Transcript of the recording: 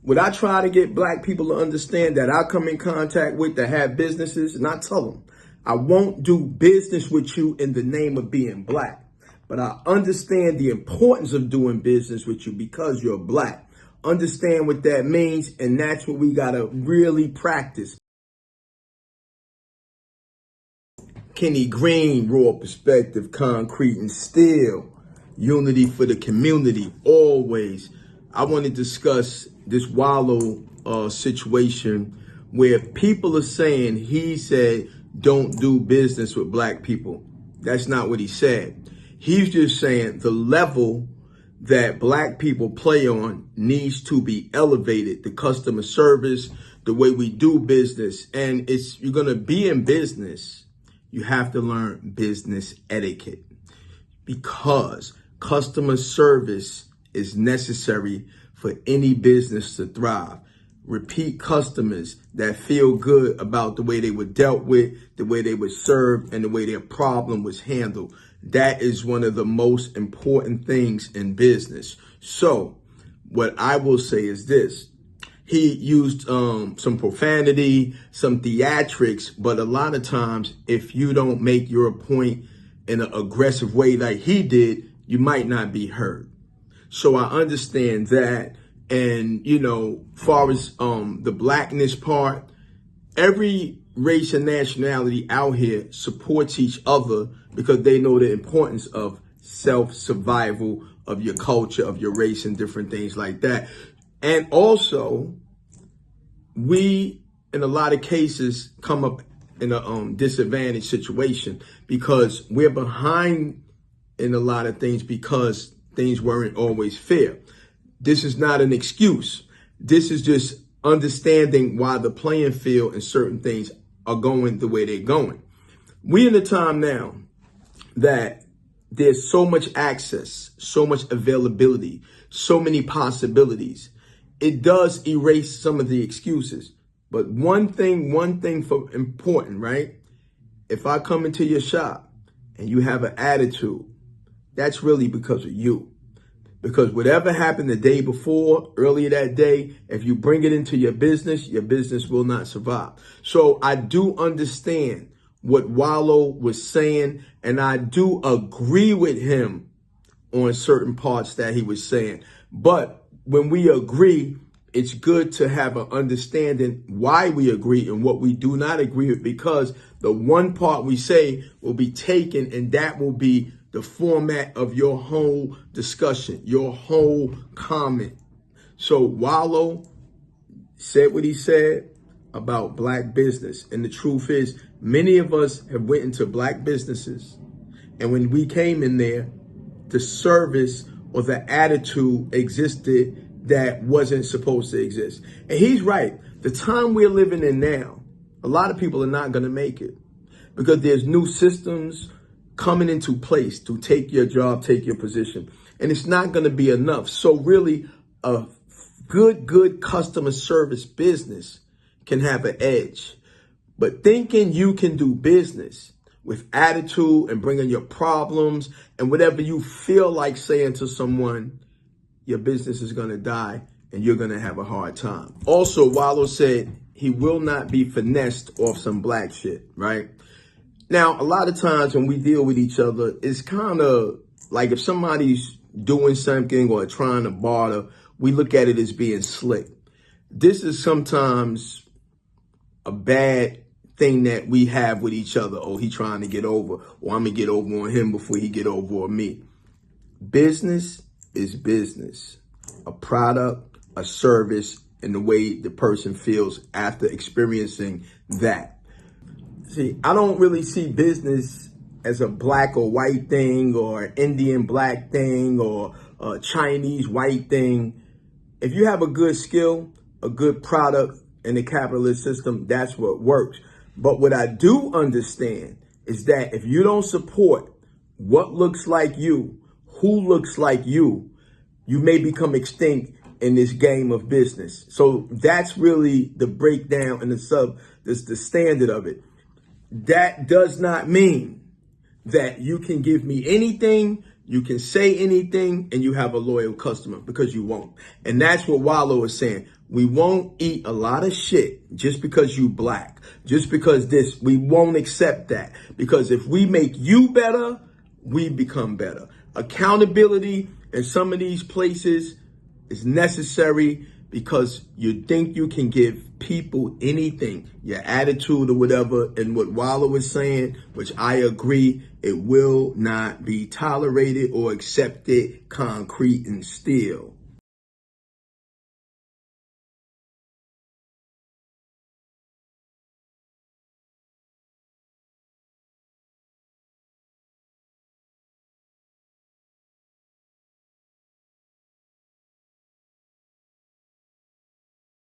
What I try to get black people to understand that I come in contact with that have businesses, and I tell them, I won't do business with you in the name of being black, but I understand the importance of doing business with you because you're black. Understand what that means, and that's what we gotta really practice. Kenny Green, raw perspective, concrete and steel, unity for the community, always. I want to discuss this Wallo situation where people are saying he said, don't do business with black people. That's not what he said. He's just saying the level that black people play on needs to be elevated. The customer service, the way we do business. And you're going to be in business. You have to learn business etiquette because customer service is necessary for any business to thrive. Repeat customers that feel good about the way they were dealt with, the way they were served, and the way their problem was handled. That is one of the most important things in business. So what I will say is this. He used some profanity, some theatrics, but a lot of times if you don't make your point in an aggressive way like he did, you might not be heard. So I understand that. And, far as the blackness part, every race and nationality out here supports each other because they know the importance of self-survival of your culture, of your race, and different things like that. And also, we, in a lot of cases, come up in a disadvantaged situation because we're behind in a lot of things because things weren't always fair. This is not an excuse. This is just understanding why the playing field and certain things are going the way they're going. We're in a time now that there's so much access, so much availability, so many possibilities. It does erase some of the excuses. But one thing for important, right? If I come into your shop and you have an attitude, that's really because of you. Because whatever happened the day before, earlier that day, if you bring it into your business will not survive. So I do understand what Wallo was saying, and I do agree with him on certain parts that he was saying. But when we agree, it's good to have an understanding why we agree and what we do not agree with, because the one part we say will be taken, and that will be the format of your whole discussion, your whole comment. So Wallo said what he said about black business. And the truth is, many of us have went into black businesses. And when we came in there, the service or the attitude existed that wasn't supposed to exist. And he's right. The time we're living in now, a lot of people are not going to make it because there's new systems coming into place to take your job, take your position. And it's not going to be enough. So really, a good customer service business can have an edge. But thinking you can do business with attitude and bringing your problems and whatever you feel like saying to someone, your business is going to die and you're going to have a hard time. Also, Wallo said he will not be finessed off some black shit, right? Now, a lot of times when we deal with each other, it's kind of like if somebody's doing something or trying to barter, we look at it as being slick. This is sometimes a bad thing that we have with each other. Oh, he trying to get over, or I'm going to get over on him before he get over on me. Business is business. A product, a service, and the way the person feels after experiencing that. See, I don't really see business as a black or white thing or Indian black thing or a Chinese white thing. If you have a good skill, a good product in the capitalist system, that's what works. But what I do understand is that if you don't support what looks like you, who looks like you may become extinct in this game of business. So that's really the breakdown and the standard of it. That does not mean that you can give me anything, you can say anything, and you have a loyal customer, because you won't. And that's what Wallo is saying. We won't eat a lot of shit just because you black, just because this. We won't accept that, because if we make you better, we become better. Accountability in some of these places is necessary because you think you can give people anything, your attitude or whatever. And what Wallo is saying, which I agree, it will not be tolerated or accepted, concrete and steel.